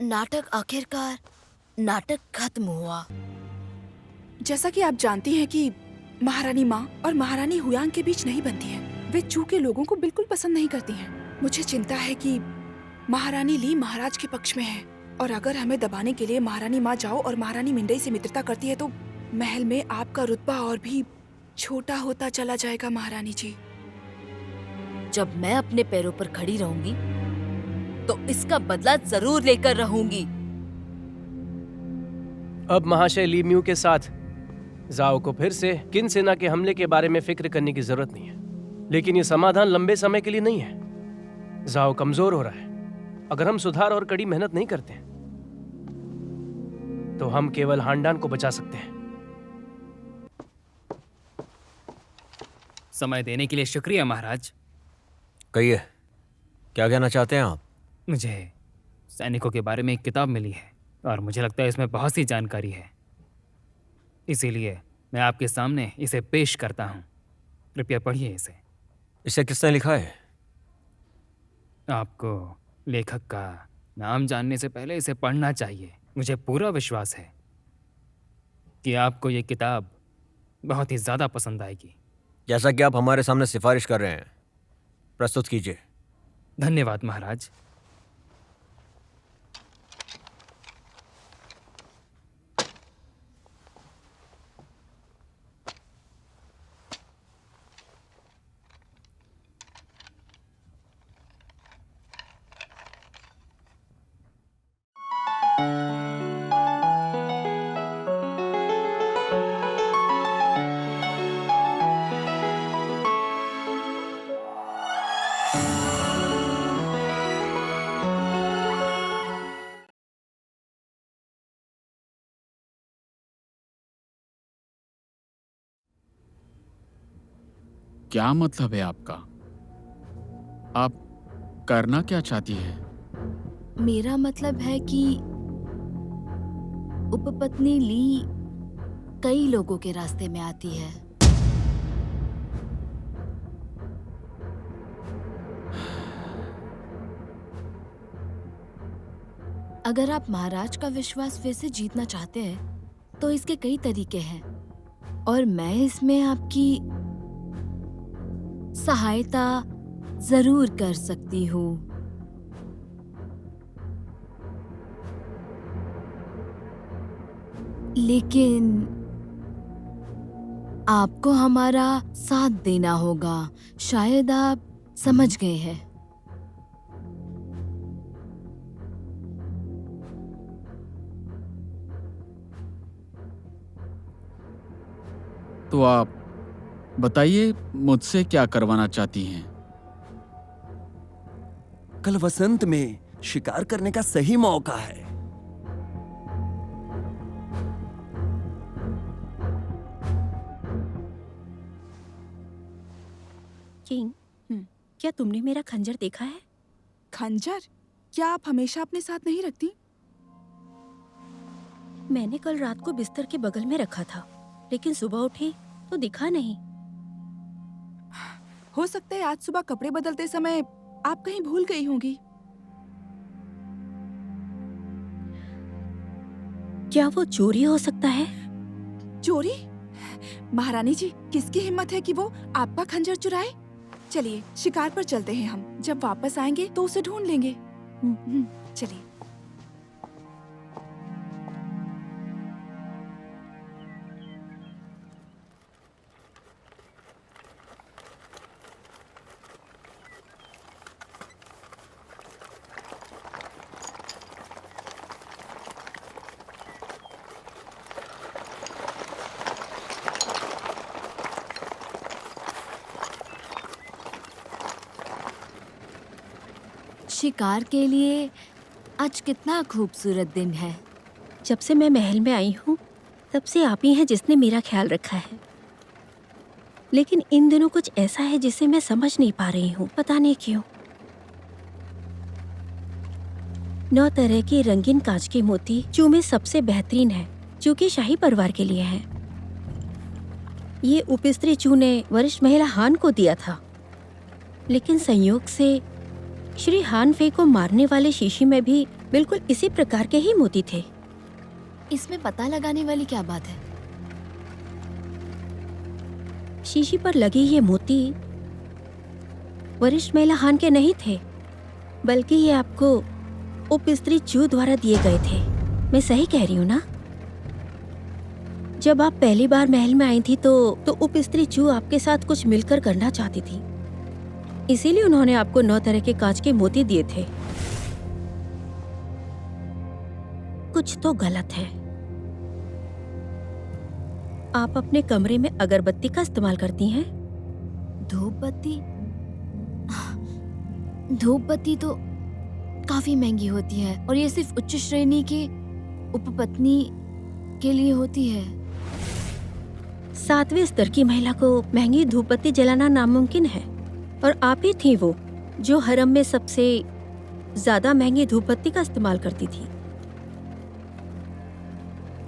नाटक आखिरकार नाटक खत्म हुआ। जैसा कि आप जानती हैं कि महारानी माँ और महारानी हुयांग के बीच नहीं बनती है। वे चू के लोगों को बिल्कुल पसंद नहीं करती हैं। मुझे चिंता है कि महारानी ली महाराज के पक्ष में है और अगर हमें दबाने के लिए महारानी माँ जाओ और महारानी मिंडई से मित्रता करती है तो महल में आपका रुतबा और भी छोटा होता चला जाएगा महारानी जी। जब मैं अपने पैरों पर खड़ी रहूंगी तो इसका बदला जरूर लेकर रहूंगी। अब महाशय ली म्यू के साथ जाओ को फिर से किन सेना के हमले के बारे में फिक्र करने की जरूरत नहीं है, लेकिन ये समाधान लंबे समय के लिए नहीं है। जाओ कमजोर हो रहा है। अगर हम सुधार और कड़ी मेहनत नहीं करते हैं तो हम केवल हांडान को बचा सकते हैं। समय देने के लिए शुक्रिया महाराज। कहिए, क्या कहना चाहते हैं आप? मुझे सैनिकों के बारे में एक किताब मिली है और मुझे लगता है इसमें बहुत सी जानकारी है, इसीलिए मैं आपके सामने इसे पेश करता हूँ। कृपया पढ़िए इसे। इसे किसने लिखा है? आपको लेखक का नाम जानने से पहले इसे पढ़ना चाहिए। मुझे पूरा विश्वास है कि आपको ये किताब बहुत ही ज़्यादा पसंद आएगी। जैसा कि आप हमारे सामने सिफारिश कर रहे हैं, प्रस्तुत कीजिए। धन्यवाद महाराज। क्या मतलब है आपका? आप करना क्या चाहती है? मेरा मतलब है कि उपपत्नी ली कई लोगों के रास्ते में आती है। अगर आप महाराज का विश्वास फिर से जीतना चाहते हैं तो इसके कई तरीके हैं और मैं इसमें आपकी सहायता जरूर कर सकती हूँ। लेकिन आपको हमारा साथ देना होगा। शायद आप समझ गए हैं। तो आप बताइए, मुझसे क्या करवाना चाहती हैं? कल वसंत में शिकार करने का सही मौका है। किंग, क्या तुमने मेरा खंजर देखा है? खंजर? क्या आप हमेशा अपने साथ नहीं रखती? मैंने कल रात को बिस्तर के बगल में रखा था, लेकिन सुबह उठी तो दिखा नहीं। हो सकता है आज सुबह कपड़े बदलते समय आप कहीं भूल गई होंगी। क्या वो चोरी हो सकता है? चोरी? महारानी जी, किसकी हिम्मत है कि वो आपका खंजर चुराए? चलिए शिकार पर चलते हैं हम। जब वापस आएंगे तो उसे ढूंढ लेंगे। चलिए। शिकार के लिए आज कितना खूबसूरत दिन है। जब से मैं महल में आई हूँ तब से आप ही हैं जिसने मेरा ख्याल रखा है, लेकिन इन दिनों कुछ ऐसा है जिसे मैं समझ नहीं पा रही हूँ, पता नहीं क्यों। 9 तरह के रंगीन कांच के मोती जो में सबसे बेहतरीन है, जो कि शाही परिवार के लिए है। ये उपस्त्री चू ने वरिष्ठ महिला हान को दिया था, लेकिन संयोग से श्री हानफे को मारने वाले शीशी में भी बिल्कुल इसी प्रकार के ही मोती थे। इसमें पता लगाने वाली क्या बात है? शीशी पर लगे ये मोती वरिष्ठ महिला हान के नहीं थे, बल्कि ये आपको उप स्त्री चू द्वारा दिए गए थे। मैं सही कह रही हूँ ना? जब आप पहली बार महल में आई थी तो उप स्त्री चू आपके साथ कुछ मिलकर करना चाहती थी, इसीलिए उन्होंने आपको 9 तरह के कांच के मोती दिए थे। कुछ तो गलत है। आप अपने कमरे में अगरबत्ती का इस्तेमाल करती हैं? धूप बत्ती? धूप बत्ती तो काफी महंगी होती है और ये सिर्फ उच्च श्रेणी के उपपत्नी के लिए होती है। 7वें स्तर की महिला को महंगी धूप बत्ती जलाना नामुमकिन है, और आप ही थी वो जो हरम में सबसे ज्यादा महंगी धूप बत्ती का इस्तेमाल करती थी।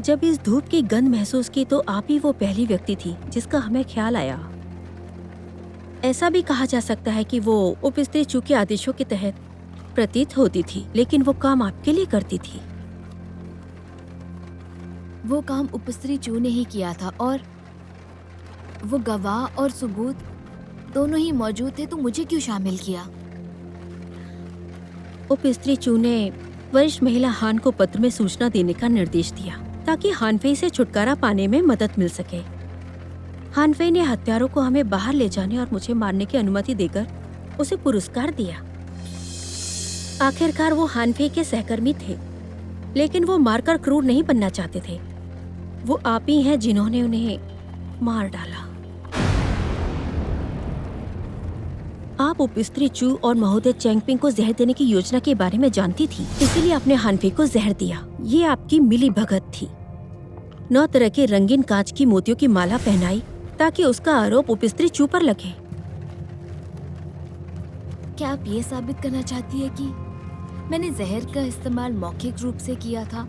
जब इस धूप की गंध महसूस की तो आप ही वो पहली व्यक्ति थी जिसका हमें ख्याल आया। ऐसा भी कहा जा सकता है कि वो उप स्त्री चू के आदेशों के तहत प्रतीत होती थी, लेकिन वो काम आपके लिए करती थी। वो काम उपस्त्री चू ने ही किया था और वो गवाह और सबूत दोनों ही मौजूद थे, तो मुझे क्यों शामिल किया? उप स्त्री चू ने वरिष्ठ महिला हान को पत्र में सूचना देने का निर्देश दिया ताकि हानफे से छुटकारा पाने में मदद मिल सके। हानफे ने हत्यारों को हमें बाहर ले जाने और मुझे मारने की अनुमति देकर उसे पुरस्कार दिया। आखिरकार वो हानफे के सहकर्मी थे, लेकिन वो मारकर क्रूर नहीं बनना चाहते थे। वो आप ही हैं जिन्होंने उन्हें मार डाला। आप उप स्त्री चू और महोदय चैंगपिंग को जहर देने की योजना के बारे में जानती थी, इसीलिए आपने हानफे को जहर दिया। ये आपकी मिली भगत थी। 9 तरह के रंगीन कांच की मोतियों की माला पहनाई ताकि उसका आरोप उप स्त्री चू पर लगे। क्या आप ये साबित करना चाहती है कि मैंने जहर का इस्तेमाल मौखिक रूप से किया था?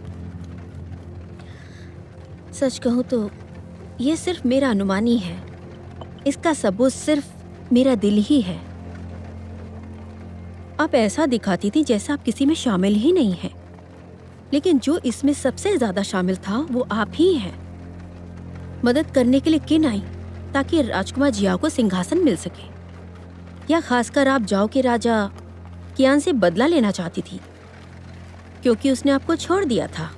सच कहूँ तो ये सिर्फ मेरा अनुमान ही है। इसका सबूत सिर्फ मेरा दिल ही है। आप ऐसा दिखाती थी जैसा आप किसी में शामिल ही नहीं है, लेकिन जो इसमें सबसे ज्यादा शामिल था वो आप ही हैं। मदद करने के लिए किन आई ताकि राजकुमार जियाओ को सिंहासन मिल सके, या खासकर आप जाओ के राजा कियान से बदला लेना चाहती थी क्योंकि उसने आपको छोड़ दिया था?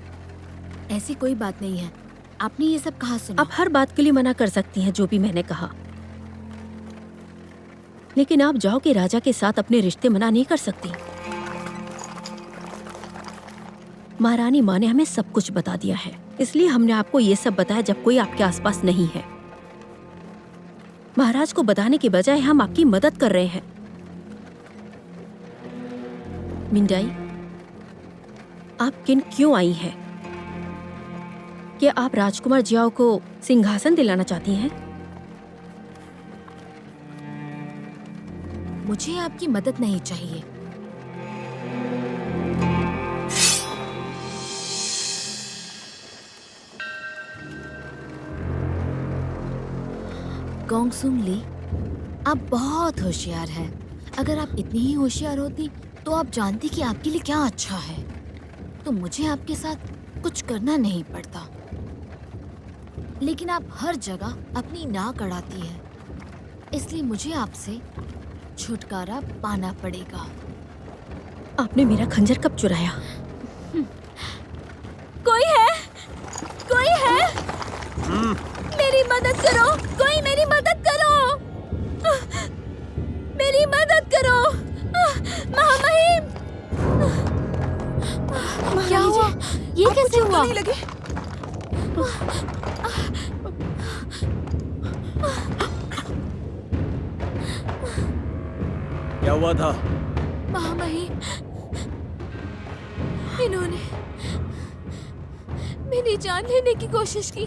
ऐसी कोई बात नहीं है। आपने ये सब कहाँ सुना? आप हर बात के लिए मना कर सकती हैं जो भी मैंने कहा, लेकिन आप जाओ के राजा के साथ अपने रिश्ते मना नहीं कर सकती। महारानी माँ ने हमें सब कुछ बता दिया है, इसलिए हमने आपको ये सब बताया जब कोई आपके आसपास नहीं है। महाराज को बताने के बजाय हम आपकी मदद कर रहे हैं। मिंडाई, आप किन क्यों आई हैं? क्या आप राजकुमार जियाओ को सिंहासन दिलाना चाहती हैं? मुझे आपकी मदद नहीं चाहिए। गोंगसुंग ली, आप बहुत होशियार हैं। अगर आप इतनी ही होशियार होती तो आप जानती कि आपके लिए क्या अच्छा है, तो मुझे आपके साथ कुछ करना नहीं पड़ता। लेकिन आप हर जगह अपनी नाक अड़ाती हैं, इसलिए मुझे आपसे छुटकारा पाना पड़ेगा। आपने मेरा खंजर कब चुराया? कोई है? कोई है? मेरी मदद करो! कोई मेरी मदद करो! मेरी मदद करो! महामहिम! क्या हुआ? ये कैसे हुआ? नहीं लगे? क्या हुआ था? महामहिम, इन्होंने मेरी जान लेने की कोशिश की।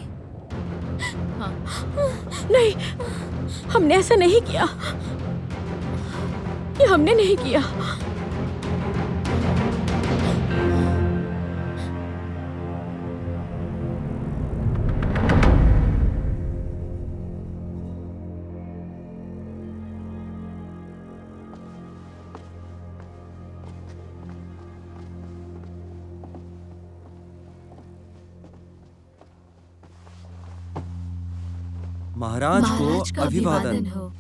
नहीं, हमने ऐसा नहीं किया। ये हमने नहीं किया। महाराज महाराज को का अभिवादन अभिवादन। हो।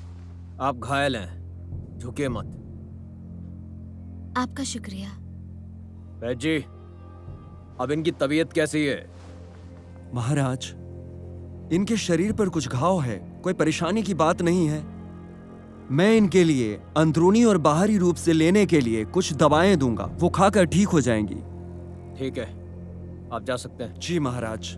आप घायल हैं, झुके मत। आपका शुक्रिया। वैद जी, अब इनकी तबीयत कैसी है? महाराज, इनके शरीर पर कुछ घाव है, कोई परेशानी की बात नहीं है। मैं इनके लिए अंदरूनी और बाहरी रूप से लेने के लिए कुछ दवाएं दूंगा, वो खाकर ठीक हो जाएंगी। ठीक है, आप जा सकते हैं। जी महाराज।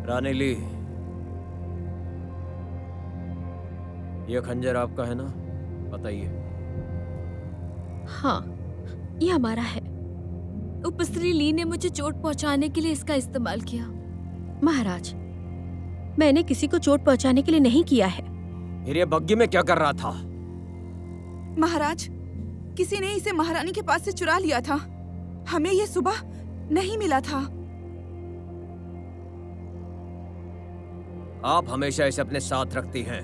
रानी ली, ये खंजर आपका है ना? बताइए। हाँ, ये हमारा है। उपस्त्री ली ने मुझे चोट पहुंचाने के लिए इसका इस्तेमाल किया। महाराज, मैंने किसी को चोट पहुंचाने के लिए नहीं किया है। फिर ये बग्गी में क्या कर रहा था? महाराज, किसी ने इसे महारानी के पास से चुरा लिया था। हमें ये सुबह नहीं मिला था। आप हमेशा इसे अपने साथ रखती हैं,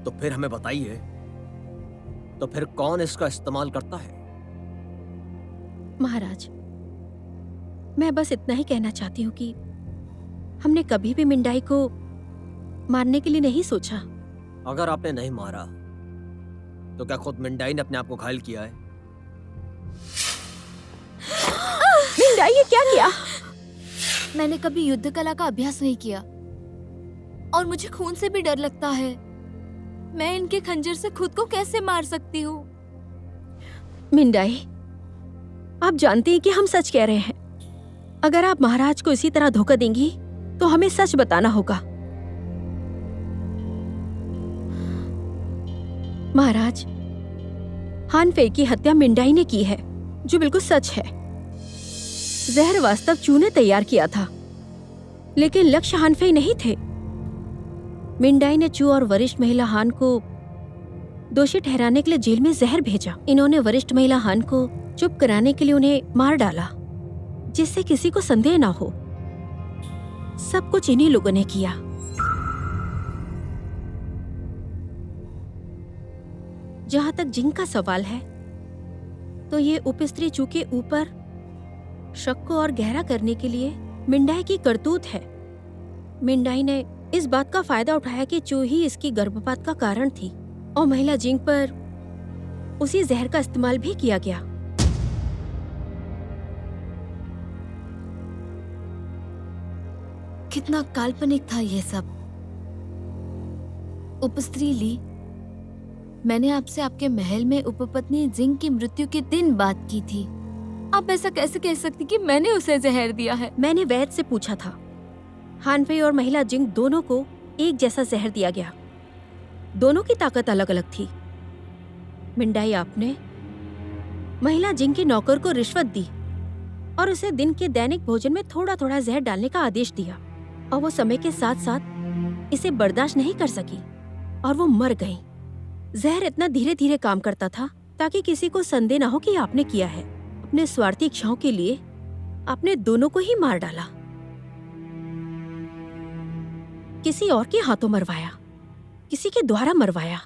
तो फिर हमें बताइए, तो फिर कौन इसका इस्तेमाल करता है? महाराज, मैं बस इतना ही कहना चाहती हूँ कि हमने कभी भी मिंडाई को मारने के लिए नहीं सोचा। अगर आपने नहीं मारा, तो क्या खुद मिंडाई ने अपने आप को घायल किया है? मिंडाई, ये क्या किया? मैंने कभी युद्ध कला का अभ्यास नहीं किया और मुझे खून से भी डर लगता है। मैं इनके खंजर से खुद को कैसे मार सकती हूँ? मिंडाई, आप जानती हैं कि हम सच कह रहे हैं। अगर आप महाराज को इसी तरह धोखा देंगी तो हमें सच बताना होगा। महाराज, हान फे की हत्या मिंडाई ने की है, जो बिल्कुल सच है। जहर वास्तव चू ने तैयार किया था, लेकिन लक्ष्य हान फे नहीं थे। मिंडाई ने चू और वरिष्ठ महिला हान को दोषी ठहराने के लिए जेल में जहर भेजा। इन्होंने वरिष्ठ महिला हान को चुप कराने के लिए उन्हें मार डाला, जिससे किसी को संदेह ना हो। सब कुछ इन्हीं लोगों ने किया। जहां तक जिंग का सवाल है, तो ये उपस्त्री चू के ऊपर शक को और गहरा करने के लिए मिंडाई की करतूत है। मिंडाई ने इस बात का फायदा उठाया कि चू ही इसकी गर्भपात का कारण थी, और महिला जिंग पर उसी जहर का इस्तेमाल भी किया गया। कितना काल्पनिक था ये सब। उपस्त्री ली, मैंने आपसे आपके महल में उपपत्नी जिंग की मृत्यु के दिन बात की थी। आप ऐसा कैसे कह सकती कि मैंने उसे जहर दिया है? मैंने वैद से पूछा था। हानफे और महिला जिंग दोनों को एक जैसा जहर दिया गया। दोनों की ताकत अलग अलग थी। मिंडाई, आपने महिला जिंग के नौकर को रिश्वत दी और उसे दिन के दैनिक भोजन में थोड़ा थोड़ा जहर डालने का आदेश दिया, और वो समय के साथ साथ इसे बर्दाश्त नहीं कर सकी और वो मर गई। जहर इतना धीरे धीरे काम करता था ताकि किसी को संदेह न हो कि आपने किया है। अपने स्वार्थी इच्छाओं के लिए आपने दोनों को ही मार डाला, किसी और के हाथों मरवाया, किसी के द्वारा मरवाया।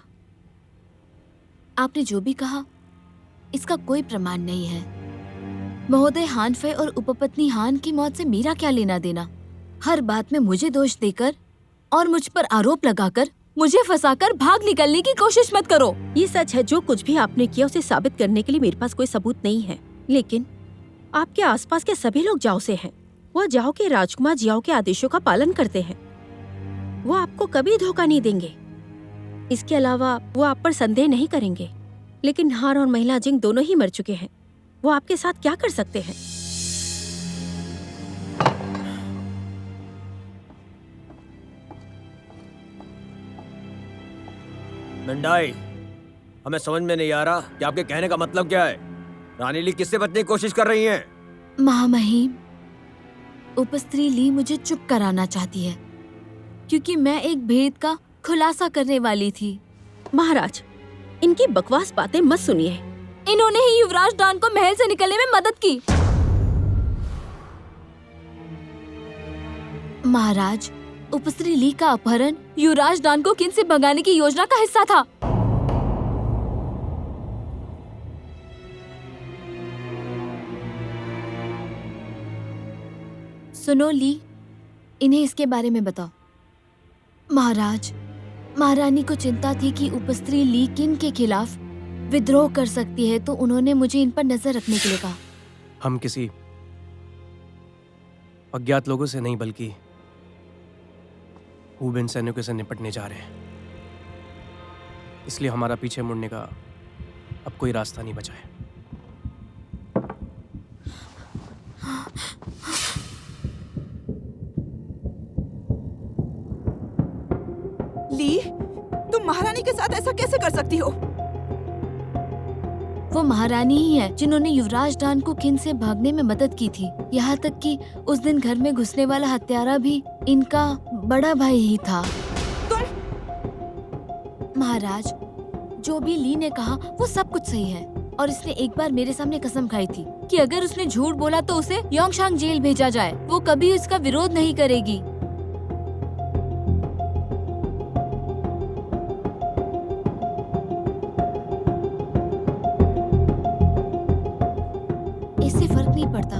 आपने जो भी कहा, इसका कोई प्रमाण नहीं है। महोदय हानफे और उपपत्नी हान की मौत से मेरा क्या लेना देना? हर बात में मुझे दोष देकर और मुझ पर आरोप लगाकर मुझे फंसाकर भाग निकलने की कोशिश मत करो। ये सच है। जो कुछ भी आपने किया उसे साबित करने के लिए मेरे पास कोई सबूत नहीं है, लेकिन आपके आसपास के सभी लोग जाओ से हैं। वो जाओ के राजकुमार जियाओ के आदेशों का पालन करते हैं। वो आपको कभी धोखा नहीं देंगे। इसके अलावा वो आप पर संदेह नहीं करेंगे। लेकिन हान और महिला जिंग दोनों ही मर चुके हैं। वो आपके साथ क्या कर सकते हैं? मिंडाई, हमें समझ में नहीं आ रहा कि आपके कहने का मतलब क्या है। रानी ली किससे बचने की कोशिश कर रही हैं? महामहिम, उपस्त्री ली मुझे चुप कराना चाहती है क्योंकि मैं एक भेद का खुलासा करने वाली थी। महाराज, इनकी बकवास बातें मत सुनिए। इन्होंने ही युवराज डान को महल से निकलने में मदद की। महाराज, उपस्त्री ली का अपहरण युवराज डान को किन से भगाने की योजना का हिस्सा था। सुनो ली, इन्हें इसके बारे में बताओ। महाराज, महारानी को चिंता थी कि उपस्त्री ली किन के खिलाफ विद्रोह कर सकती है, तो उन्होंने मुझे इन पर नजर रखने के लिए कहा। हम किसी अज्ञात लोगों से नहीं बल्कि हुबिन सैनिकों से निपटने जा रहे हैं, इसलिए हमारा पीछे मुड़ने का अब कोई रास्ता नहीं बचा है। ली, तुम महारानी के साथ ऐसा कैसे कर सकती हो? वो महारानी ही है जिन्होंने युवराज डान को किन से भागने में मदद की थी। यहाँ तक कि उस दिन घर में घुसने वाला हत्यारा भी इनका बड़ा भाई ही था। महाराज, जो भी ली ने कहा वो सब कुछ सही है, और इसने एक बार मेरे सामने कसम खाई थी कि अगर उसने झूठ बोला तो उसे योंगशांग जेल भेजा जाए। वो कभी इसका विरोध नहीं करेगी। इससे फर्क नहीं पड़ता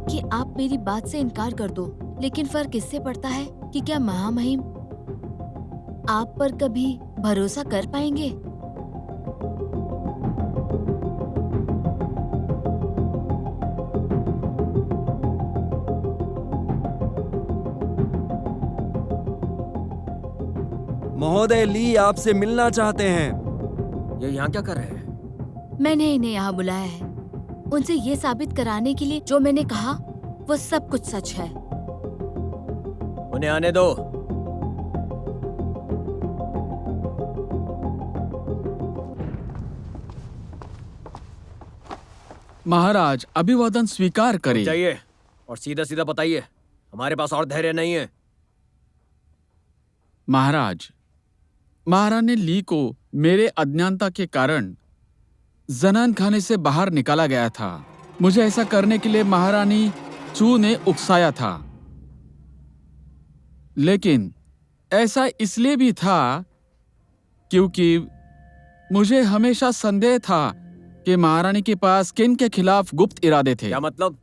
कि आप मेरी बात से इनकार कर दो, लेकिन फर्क इससे पड़ता है कि क्या महामहिम आप पर कभी भरोसा कर पाएंगे। महोदय, ली आपसे मिलना चाहते हैं। ये यहाँ क्या कर रहे हैं? मैंने इन्हें यहाँ बुलाया है उनसे ये साबित कराने के लिए जो मैंने कहा वो सब कुछ सच है। उन्हें आने दो। महाराज, अभिवादन स्वीकार करें। चाहिए और सीधा सीधा बताइए, हमारे पास और धैर्य नहीं है। महाराज, महारानी ली को मेरे अज्ञानता के कारण जनान खाने से बाहर निकाला गया था। मुझे ऐसा करने के लिए महारानी चू ने उकसाया था, लेकिन ऐसा इसलिए भी था क्योंकि मुझे हमेशा संदेह था कि महारानी के पास किन के खिलाफ गुप्त इरादे थे। क्या मतलब?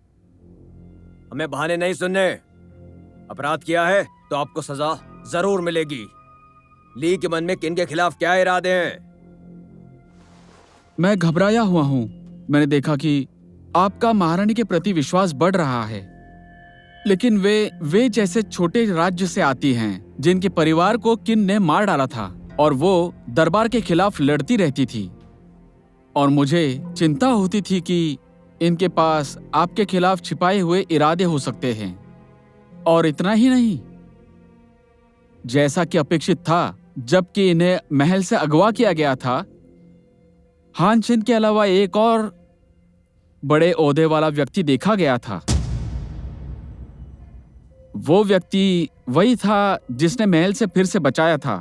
हमें बहाने नहीं सुनने। अपराध किया है तो आपको सजा जरूर मिलेगी। ली के मन में किन के खिलाफ क्या इरादे हैं? मैं घबराया हुआ हूं। मैंने देखा कि आपका महारानी के प्रति विश्वास बढ़ रहा है, लेकिन वे जैसे छोटे राज्य से आती हैं जिनके परिवार को किन ने मार डाला था, और वो दरबार के खिलाफ लड़ती रहती थी, और मुझे चिंता होती थी कि इनके पास आपके खिलाफ छिपाए हुए इरादे हो सकते हैं। और इतना ही नहीं, जैसा कि अपेक्षित था, जबकि इन्हें महल से अगवा किया गया था, हान चिन के अलावा एक और बड़े ओहदे वाला व्यक्ति देखा गया था। वो व्यक्ति वही था जिसने महल से फिर से बचाया था,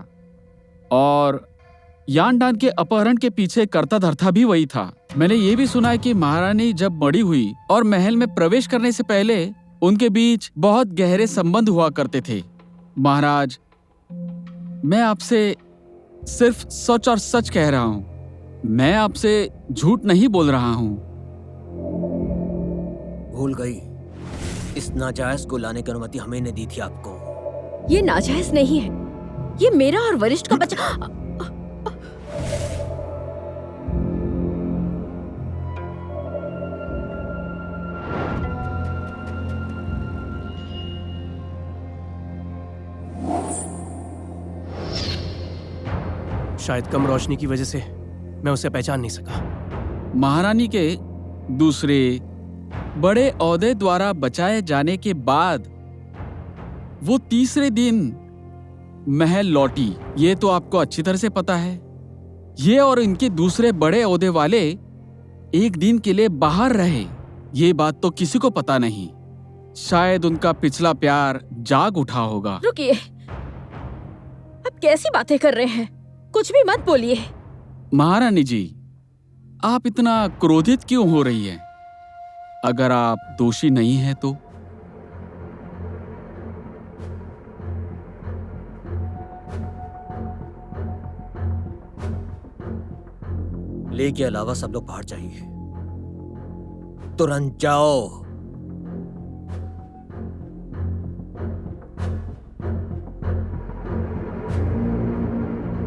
और यानडान के अपहरण के पीछे करता धरता भी वही था। मैंने ये भी सुना है कि महारानी जब बड़ी हुई और महल में प्रवेश करने से पहले उनके बीच बहुत गहरे संबंध हुआ करते थे। महाराज, मैं आपसे सिर्फ सच और सच कह रहा हूं। मैं आपसे झूठ नहीं बोल रहा हूं। भूल गई, इस नाजायज को लाने की अनुमति हमें ने दी थी आपको। ये नाजायज नहीं है, ये मेरा और वरिष्ठ का बच्चा। शायद कम रोशनी की वजह से मैं उसे पहचान नहीं सका। महारानी के दूसरे बड़े ओहदे द्वारा बचाए जाने के बाद वो तीसरे दिन महल लौटी। ये तो आपको अच्छी तरह से पता है। ये और इनके दूसरे बड़े ओहदे वाले एक दिन के लिए बाहर रहे, ये बात तो किसी को पता नहीं। शायद उनका पिछला प्यार जाग उठा होगा। रुकिए, आप कैसी बातें कर रहे हैं? कुछ भी मत बोलिए। महारानी जी, आप इतना क्रोधित क्यों हो रही हैं? अगर आप दोषी नहीं हैं तो ली के अलावा सब लोग बाहर जाइए। तुरंत जाओ।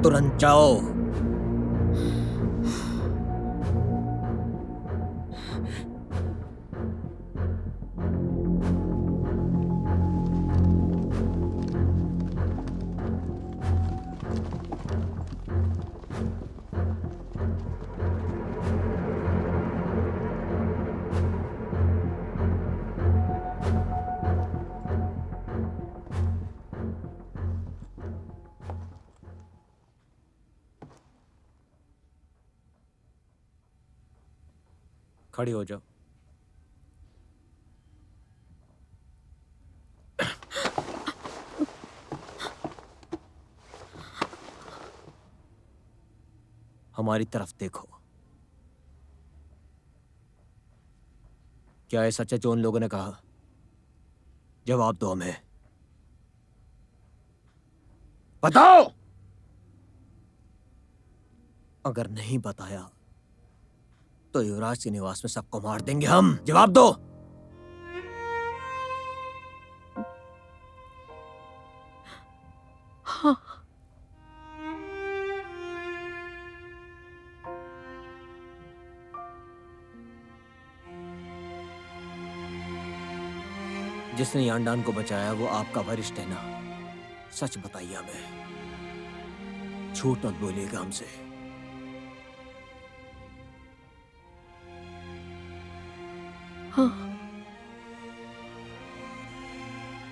तुरंत जाओ। खड़ी हो जाओ। हमारी तरफ देखो। क्या ये सच है जो उन लोगों ने कहा? जवाब दो हमें। बताओ। अगर नहीं बताया तो युवराज के निवास में सबको मार देंगे हम। जवाब दो। हाँ। जिसने यांडान को बचाया वो आपका वरिष्ठ है ना? सच बताइए हमें, झूठ मत बोलिएगा हमसे। हाँ।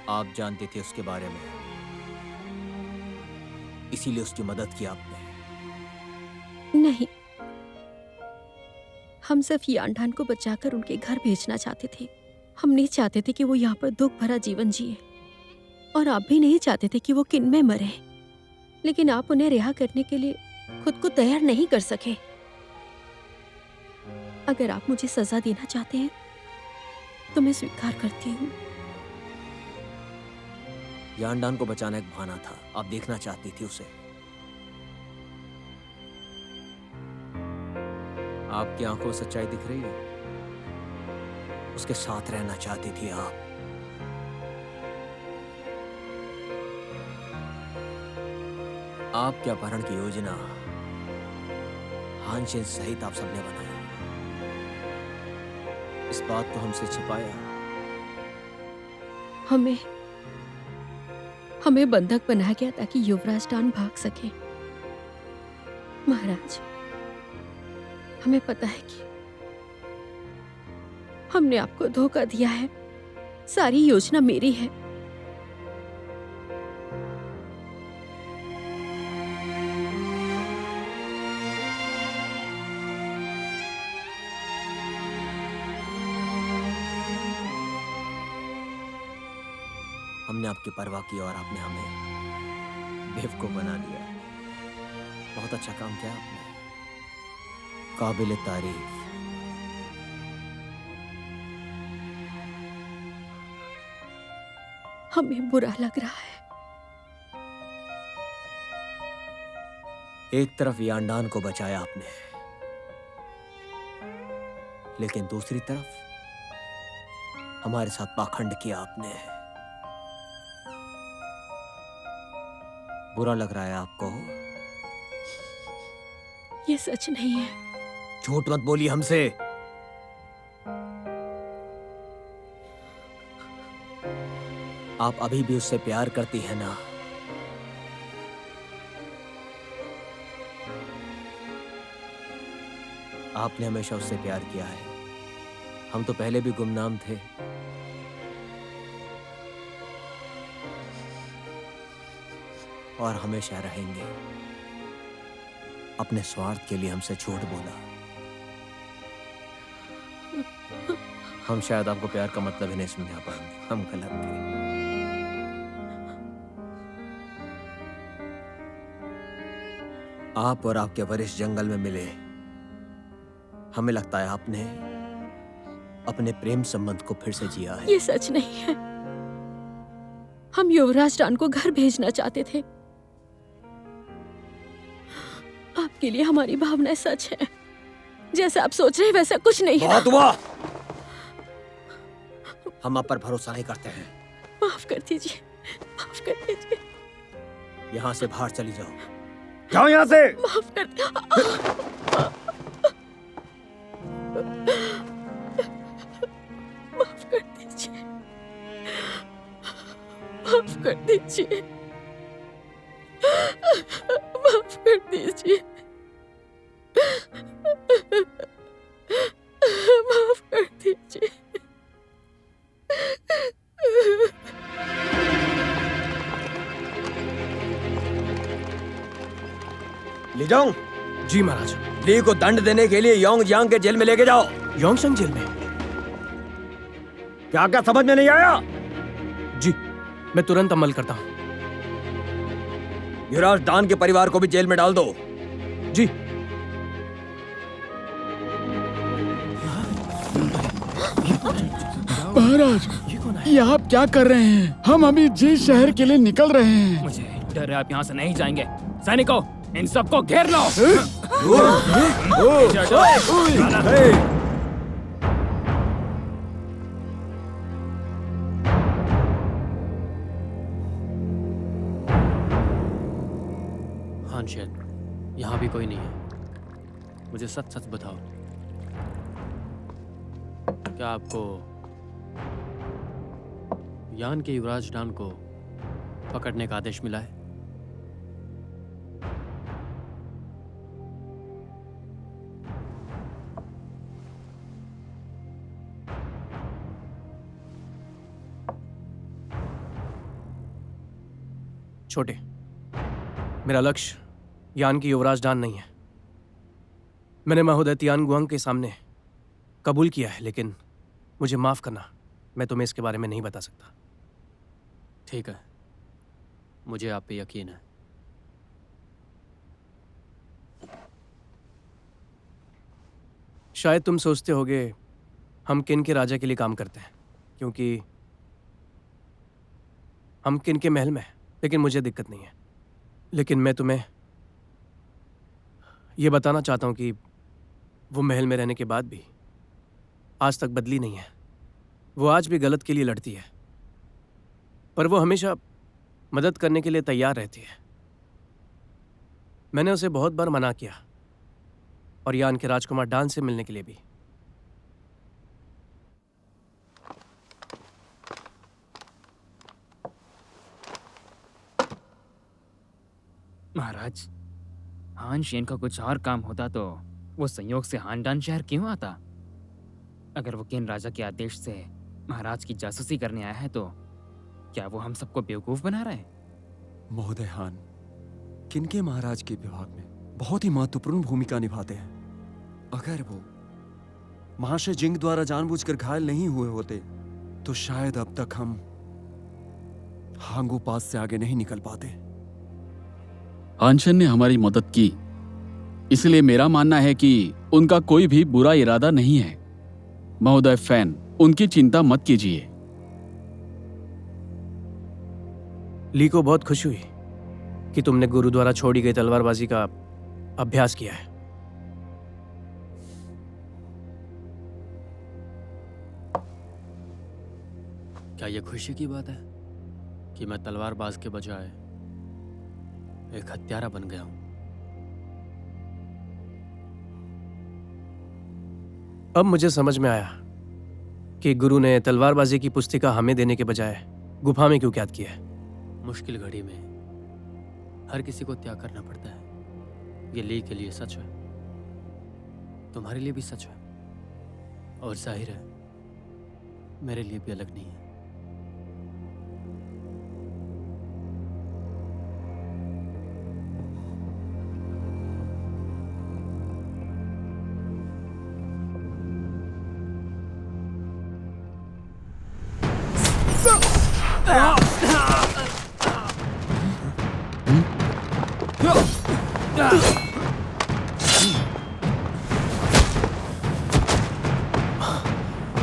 आप जानते थे उसके बारे में, इसीलिए उसकी मदद की आपने। नहीं, हम सिर्फ यांडान को बचाकर उनके घर भेजना चाहते थे। हम नहीं चाहते थे कि वो यहाँ पर दुख भरा जीवन जिए, और आप भी नहीं चाहते थे कि वो किन में मरे। लेकिन आप उन्हें रिहा करने के लिए खुद को तैयार नहीं कर सके। अगर आप मुझे सजा देना चाहते हैं तो मैं स्वीकार करती हूँ। यांडान को बचाना एक बहाना था, आप देखना चाहती थी उसे। आपकी आंखों में सच्चाई दिख रही है। उसके साथ रहना चाहती थी आप। आपके अपहरण की योजना हानशिन सहित आप सबने बनाई। इस बात को हमसे छिपाया। हमें बंधक बनाया गया ताकि युवराज डान भाग सके। महाराज, हमें पता है कि हमने आपको धोखा दिया है। सारी योजना मेरी है। हमने आपकी परवाह की और आपने हमें बेवकूफ बना दिया। बहुत अच्छा काम किया आपने, काबिल तारीफ। हमें बुरा लग रहा है। एक तरफ यांडान को बचाया आपने, लेकिन दूसरी तरफ हमारे साथ पाखंड किया आपने। बुरा लग रहा है आपको? ये सच नहीं है। झूठ मत बोलिए हमसे। आप अभी भी उससे प्यार करती हैं ना? आपने हमेशा उससे प्यार किया है। हम तो पहले भी गुमनाम थे। और हमेशा रहेंगे। अपने स्वार्थ के लिए हमसे झूठ बोला। हम शायद आपको प्यार का मतलब ही नहीं समझा पाएंगे। हम गलत थे। आप और आपके वरिष्ठ जंगल में मिले। हमें लगता है आपने अपने प्रेम संबंध को फिर से जिया है। ये सच नहीं है। हम युवराज डान को घर भेजना चाहते थे। आपके लिए हमारी भावनाएं सच है। जैसा आप सोच रहे हैं वैसा कुछ नहीं है। बहुत हुआ। हम आप पर भरोसा नहीं करते हैं। माफ कर दीजिए, माफ कर दीजिए, यहाँ से बाहर चली जाओ। जाओ यहाँ से। माफ कर माफ कर दीजिए, माफ कर दीजिए, माफ कर दीजिए, माफ कर दीजिए। ले जाऊं? जी महाराज। ली को दंड देने के लिए योंग यांग के जेल में लेके जाओ। योंगशंग जेल में? क्या क्या समझ में नहीं आया? जी, मैं तुरंत अमल करता हूँ। युवराज डान के परिवार को भी जेल में डाल दो। जी। महाराज, ये आप क्या कर रहे हैं? हम अभी जिस शहर के लिए निकल रहे हैं। मुझे डर है आप यहाँ से नहीं जाएंगे। सैनिकों, इन सबको घेर लो। हान शेन, यहाँ भी कोई नहीं है। मुझे सच सच बताओ, क्या आपको यान के युवराज डान को पकड़ने का आदेश मिला है? छोटे, मेरा लक्ष्य यान की युवराज डान नहीं है। मैंने महोदय तियानगुआंग के सामने कबूल किया है, लेकिन मुझे माफ करना, मैं तुम्हें इसके बारे में नहीं बता सकता। ठीक है, मुझे आप पे यकीन है। शायद तुम सोचते होगे हम किन के राजा के लिए काम करते हैं, क्योंकि हम किन के महल में हैं, लेकिन मुझे दिक्कत नहीं है। लेकिन मैं तुम्हें यह बताना चाहता हूं कि वो महल में रहने के बाद भी आज तक बदली नहीं है। वो आज भी गलत के लिए लड़ती है, पर वो हमेशा मदद करने के लिए तैयार रहती है। मैंने उसे बहुत बार मना किया, और यान के राजकुमार डान से मिलने के लिए भी। महाराज, हान शेन का कुछ और काम होता तो वो संयोग से हानडान शहर क्यों आता? अगर वो किन राजा के आदेश से महाराज की जासूसी करने आया है तो क्या वो हम सबको बेवकूफ बना रहा है? महोदय हान किनके महाराज के विभाग में बहुत ही महत्वपूर्ण भूमिका निभाते हैं। अगर वो महाशय जिंग द्वारा जानबूझकर घायल नहीं हुए होते तो शायद अब तक हम हांगू पास से आगे नहीं निकल पाते। हानशन ने हमारी मदद की, इसलिए मेरा मानना है कि उनका कोई भी बुरा इरादा नहीं है। महोदय फैन, उनकी चिंता मत कीजिए। ली को बहुत खुशी हुई कि तुमने गुरु द्वारा छोड़ी गई तलवारबाजी का अभ्यास किया है। क्या यह खुशी की बात है कि मैं तलवारबाज के बजाय एक हत्यारा बन गया हूं? अब मुझे समझ में आया कि गुरु ने तलवारबाजी की पुस्तिका हमें देने के बजाय गुफा में क्यों कैद किया है। मुश्किल घड़ी में हर किसी को त्याग करना पड़ता है। ये ली के लिए सच है, तुम्हारे लिए भी सच है, और जाहिर है मेरे लिए भी अलग नहीं है।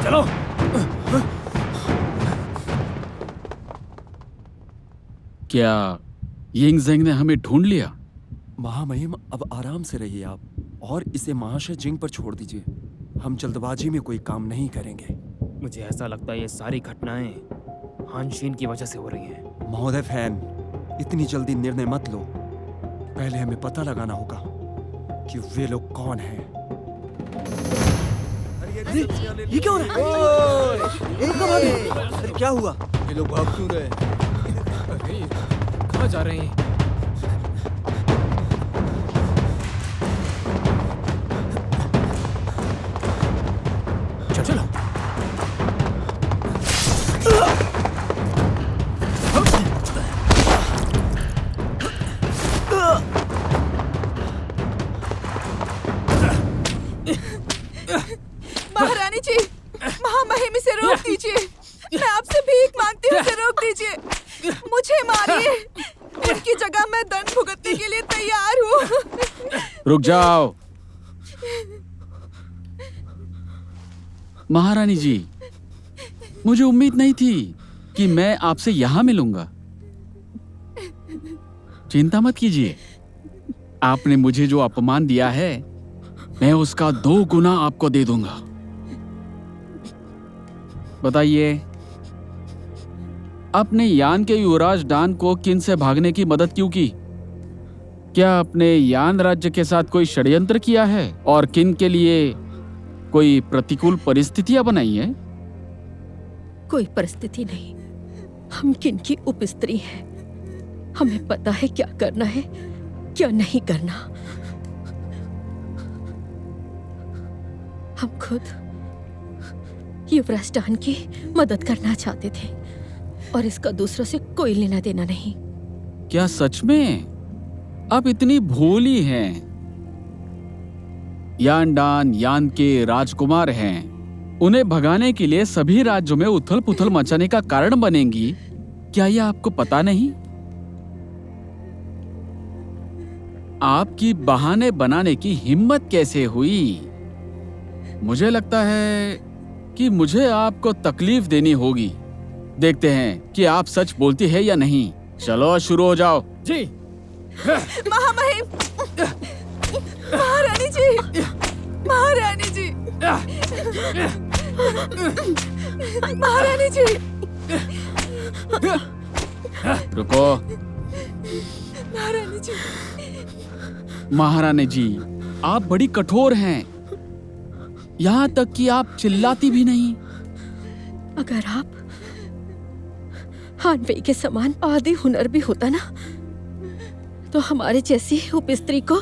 चलो। क्या यिंगजेंग ने हमें ढूंढ लिया? महामहिम अब आराम से रहिए आप। और इसे महाशय जिंग पर छोड़ दीजिए। हम जल्दबाजी में कोई काम नहीं करेंगे। मुझे ऐसा लगता है ये सारी घटनाएं हान शीन की वजह से हो रही हैं। महोदय फैन, इतनी जल्दी निर्णय मत लो। पहले हमें पता लगाना होगा कि वे लोग कौन हैं। ये क्या हो रहा है? अरे क्या हुआ? ये लोग भाग क्यों रहे हैं? कहाँ जा रहे हैं? चलो महारानी जी, महामहिम इसे रोक दीजिए। मैं आपसे भीख मांगती हूँ, इसे रोक दीजिए। मुझे मारिए, उनकी जगह मैं दंड भुगतने के लिए तैयार हूँ। रुक जाओ। महारानी जी, मुझे उम्मीद नहीं थी कि मैं आपसे यहाँ मिलूंगा। चिंता मत कीजिए, आपने मुझे जो अपमान दिया है मैं उसका 2 गुना आपको दे दूंगा। बताइए, आपने यान के युवराज डान को किन से भागने की मदद क्यों की? क्या आपने यान राज्य के साथ कोई षड्यंत्र किया है और किन के लिए कोई प्रतिकूल परिस्थितियां बनाई हैं? कोई परिस्थिति नहीं, हम किन की उपस्त्री हैं। हमें पता है क्या करना है, क्या नहीं करना। हम खुद युवराज डान की मदद करना चाहते थे और इसका दूसरों से कोई लेना देना नहीं। क्या सच में आप इतनी भोली हैं? यान डान यान के राजकुमार हैं। उन्हें भगाने के लिए सभी राज्यों में उथल पुथल मचाने का कारण बनेंगी। क्या यह आपको पता नहीं? आपकी बहाने बनाने की हिम्मत कैसे हुई? मुझे लगता है कि मुझे आपको तकलीफ देनी होगी। देखते हैं कि आप सच बोलती है या नहीं। चलो शुरू हो जाओ। जी। महामहिम, महारानी जी, महारानी जी, महारानी जी। रुको। महारानी जी, महारानी जी, आप बड़ी कठोर हैं। यहाँ तक कि आप चिल्लाती भी नहीं। अगर आप हानवे के समान आदि हुनर भी होता ना, तो हमारे जैसी उपस्त्री को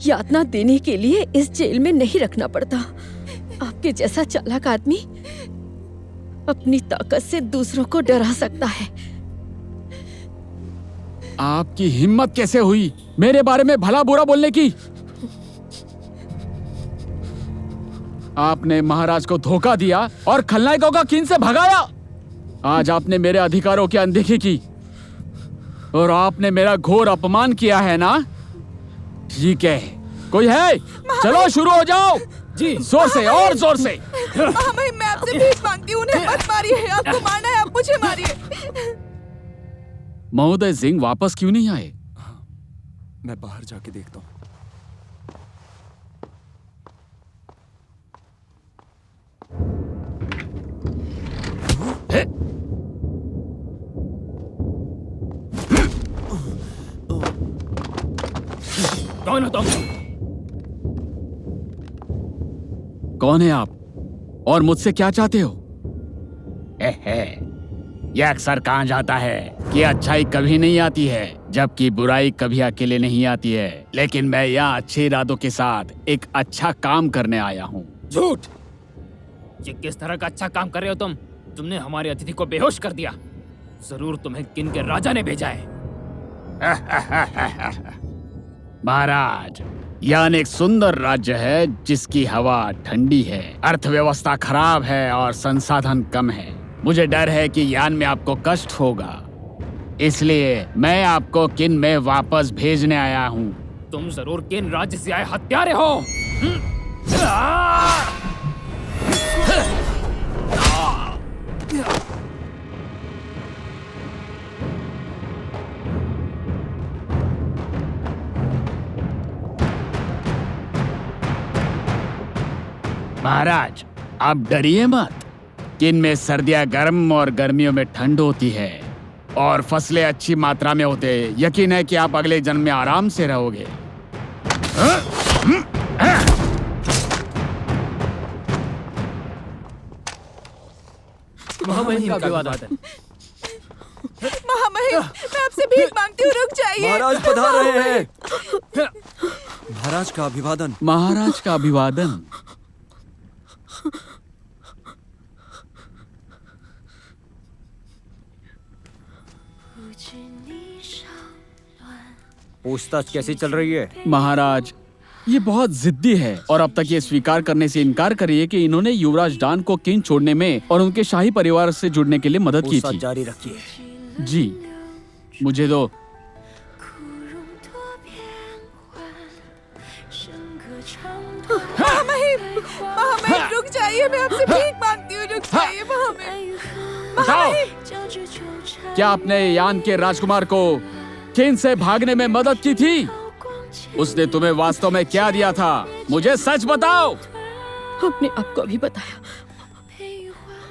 यातना देने के लिए इस जेल में नहीं रखना पड़ता। आपके जैसा चालाक आदमी अपनी ताकत से दूसरों को डरा सकता है। आपकी हिम्मत कैसे हुई मेरे बारे में भला बुरा बोलने की? आपने महाराज को धोखा दिया और खलनायकों का किन से भगाया। आज आपने मेरे अधिकारों की अनदेखी की और आपने मेरा घोर अपमान किया है ना? ठीक है, कोई है? चलो शुरू हो जाओ। जी, जोर से और जोर से। महामहिम, मैं आपसे भीख मांगती हूँ, उन्हें मत मारिए। आपको मारना है, आप मुझे मारिए। महोदय सिंह वापस क्यों नहीं आए? मैं बाहर जाके देखता हूँ। कौन हो तुम? कौन है आप और मुझसे क्या चाहते हो? यह अक्सर कहा जाता है कि अच्छाई कभी नहीं आती है, जबकि बुराई कभी अकेले नहीं आती है। लेकिन मैं यहाँ अच्छे इरादों के साथ एक अच्छा काम करने आया हूँ। झूठ! ये किस तरह का अच्छा काम कर रहे हो तुम? तुमने हमारे अतिथि को बेहोश कर दिया। जरूर तुम्हें किन के राजा ने भेजा है। महाराज, यान एक सुंदर राज्य है जिसकी हवा ठंडी है, अर्थव्यवस्था खराब है और संसाधन कम है। मुझे डर है कि यान में आपको कष्ट होगा, इसलिए मैं आपको किन में वापस भेजने आया हूँ। तुम जरूर किन राज्य से आए हत्यारे हो। महाराज, आप डरिए मत। इनमें सर्दियां गर्म और गर्मियों में ठंड होती है और फसलें अच्छी मात्रा में होते हैं। यकीन है कि आप अगले जन्म में आराम से रहोगे। महामहिम का अभिवादन। महामहिम, मैं आपसे भीख मांगती हूँ, रुक जाइए। महाराज पधार रहे हैं। महाराज का अभिवादन। महाराज का अभिवादन। पूछताछ कैसी चल रही है? महाराज, ये बहुत जिद्दी है और अब तक ये स्वीकार करने से इनकार कर रही है कि इन्होंने युवराज डान को किंग छोड़ने में और उनके शाही परिवार से जुड़ने के लिए मदद की पूछताछ थी। जारी रखिए। जी, मुझे दो। महामहिम, रुक जाइए, मैं आपसे भीख मांगती हूँ, रुक जाइए महामहिम। बताओ, क्या आपने यान के राजकुमार को किन से भागने में मदद की थी? उसने तुम्हें वास्तव में क्या दिया था? मुझे सच बताओ। हमने आपको अभी बताया,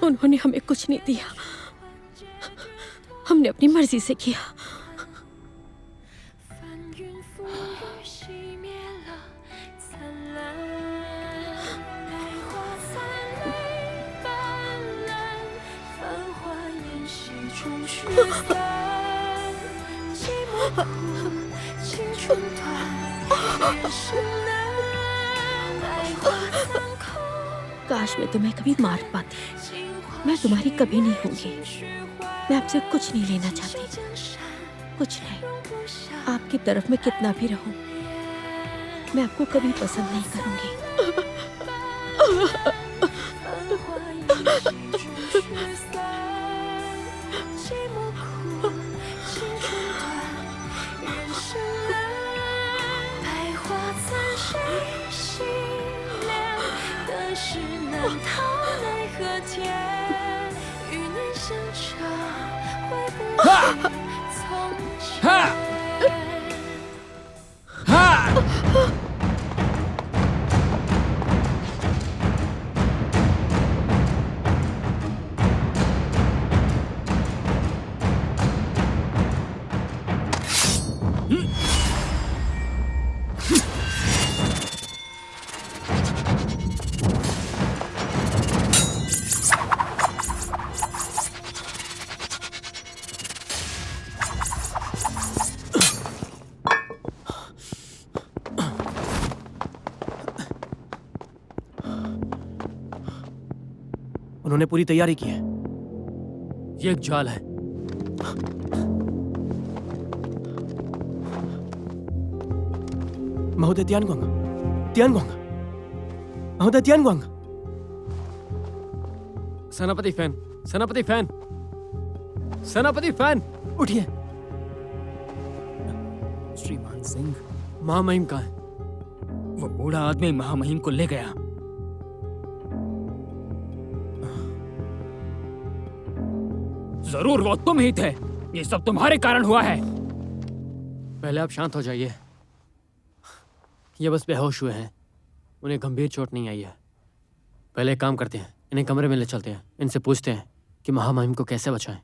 उन्होंने हमें कुछ नहीं दिया। हमने अपनी मर्जी से किया। काश मैं तुम्हें कभी मार पाती। मैं तुम्हारी कभी नहीं होंगी। मैं आपसे कुछ नहीं लेना चाहती, कुछ नहीं। आपकी तरफ में कितना भी रहूं, मैं आपको कभी पसंद नहीं करूंगी। उन्होंने पूरी तैयारी की है। ये एक जाल है। महोदय तियानगोंग, तियानगोंग, महोदय तियानगोंग। सेनापति फैन, सेनापति फैन, सेनापति फैन, उठिए। श्रीमान सिंह, महामहिम कहाँ है? वो बूढ़ा आदमी महामहिम को ले गया। जरूर वो तुम ही थे। ये सब तुम्हारे कारण हुआ है। पहले आप शांत हो जाइए। ये बस बेहोश हुए हैं, उन्हें गंभीर चोट नहीं आई है। पहले एक काम करते हैं, इन्हें कमरे में ले चलते हैं, इनसे पूछते हैं कि महामहिम को कैसे बचाएं।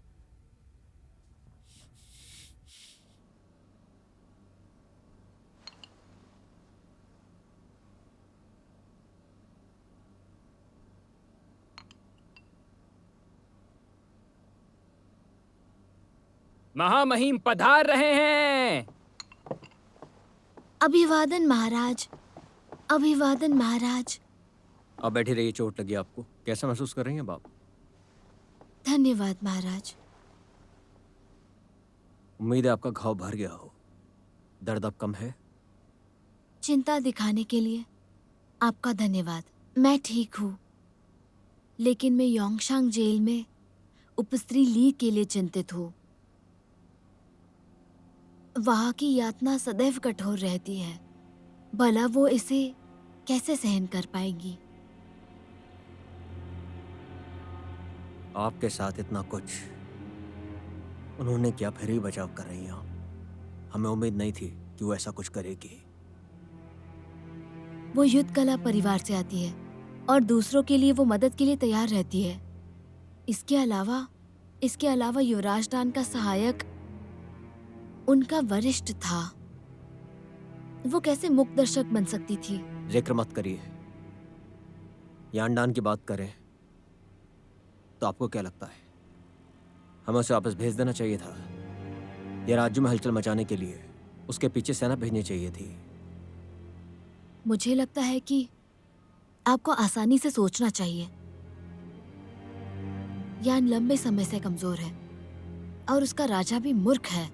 महामहिम पधार रहे हैं। अभिवादन महाराज, अभिवादन महाराज। आप बैठे रहिए। चोट लगी आपको? कैसा महसूस कर रही हैं आप? धन्यवाद महाराज। उम्मीद है आपका घाव भर गया हो। दर्द अब कम है? चिंता दिखाने के लिए आपका धन्यवाद। मैं ठीक हूँ, लेकिन मैं योंगशांग जेल में उपस्त्री ली के लिए चिंतित हूँ। वहाँ की यातना सदैव कठोर रहती है। भला वो इसे कैसे सहन कर पाएगी? आपके साथ इतना कुछ उन्होंने क्या, फिर ही बचाव कर रही हैं आप। हमें उम्मीद नहीं थी कि वो ऐसा कुछ करेगी। वो युद्ध कला परिवार से आती है। और दूसरों के लिए वो मदद के लिए तैयार रहती है। इसके अलावा युवराज डान का सहायक उनका वरिष्ठ था। वो कैसे मुक्त दर्शक बन सकती थी? जिक्र मत करिए। यांडान की बात करें तो आपको क्या लगता है, हमें उसे वापस भेज देना चाहिए था? या राज्य में हलचल मचाने के लिए उसके पीछे सेना भेजनी चाहिए थी? मुझे लगता है कि आपको आसानी से सोचना चाहिए। यान लंबे समय से कमजोर है और उसका राजा भी मूर्ख है।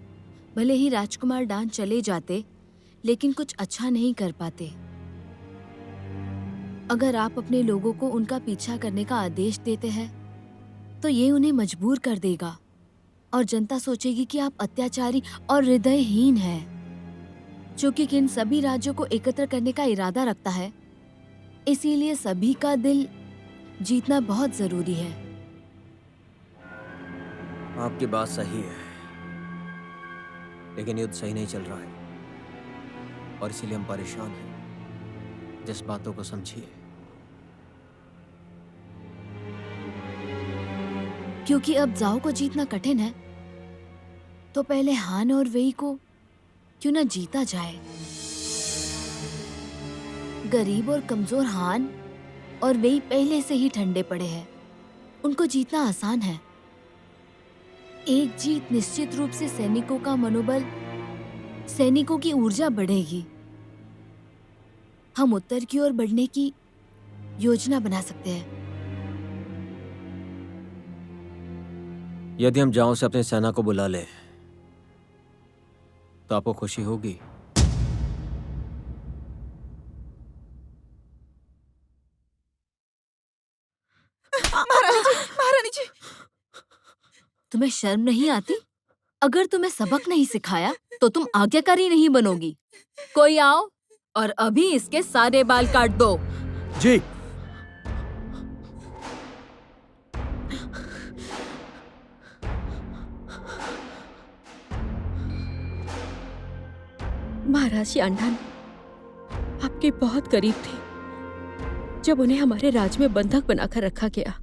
भले ही राजकुमार डान चले जाते, लेकिन कुछ अच्छा नहीं कर पाते। अगर आप अपने लोगों को उनका पीछा करने का आदेश देते हैं तो ये उन्हें मजबूर कर देगा और जनता सोचेगी कि आप अत्याचारी और हृदयहीन हैं। चूंकि इन सभी राज्यों को एकत्र करने का इरादा रखता है, इसीलिए सभी का दिल जीतना बहुत जरूरी है। आपकी बात सही है, लेकिन युद्ध सही नहीं चल रहा है और इसीलिए हम परेशान हैं। जिस बातों को समझिए। क्योंकि अब जाओ को जीतना कठिन है, तो पहले हान और वेई को क्यों न जीता जाए। गरीब और कमजोर हान और वेई पहले से ही ठंडे पड़े हैं, उनको जीतना आसान है। एक जीत निश्चित रूप से सैनिकों का मनोबल, सैनिकों की ऊर्जा बढ़ेगी। हम उत्तर की ओर बढ़ने की योजना बना सकते हैं। यदि हम जाओ से अपनी सेना को बुला ले तो आपको खुशी होगी? महारानी जी, तुम्हें शर्म नहीं आती? अगर तुम्हें सबक नहीं सिखाया तो तुम आज्ञाकारी नहीं बनोगी। कोई आओ और अभी इसके सारे बाल काट दो। जी। महाराज यांडान आपके बहुत करीब थे जब उन्हें हमारे राज में बंधक बनाकर रखा गया।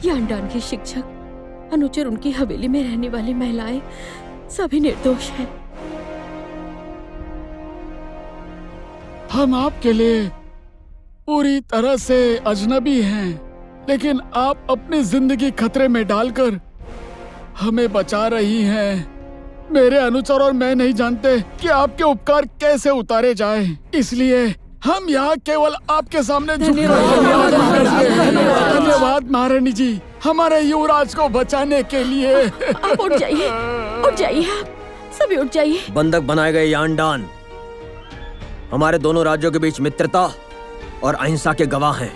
यांडान के शिक्षक, अनुचर, उनकी हवेली में रहने वाली महिलाएं सभी निर्दोष हैं। हम आपके लिए पूरी तरह से अजनबी हैं, लेकिन आप अपनी जिंदगी खतरे में डालकर हमें बचा रही हैं। मेरे अनुचर और मैं नहीं जानते कि आपके उपकार कैसे उतारे जाए, इसलिए हम यहाँ केवल आपके सामने धन्यवाद महारानी जी, हमारे युवराज को बचाने के लिए। आप उठ जाइए, आप सभी उठ जाइए। बंधक बनाए गए यांडान हमारे दोनों राज्यों के बीच मित्रता और अहिंसा के गवाह हैं।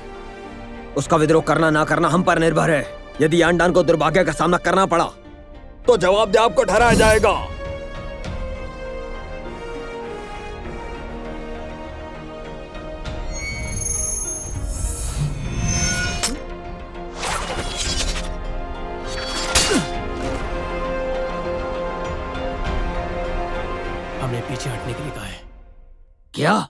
उसका विद्रोह करना ना करना हम पर निर्भर है। यदि यांडान को दुर्भाग्य का सामना करना पड़ा तो जवाबदेह आपको ठहराया जाएगा। हमने पीछे हटने के लिए कहा है। क्या?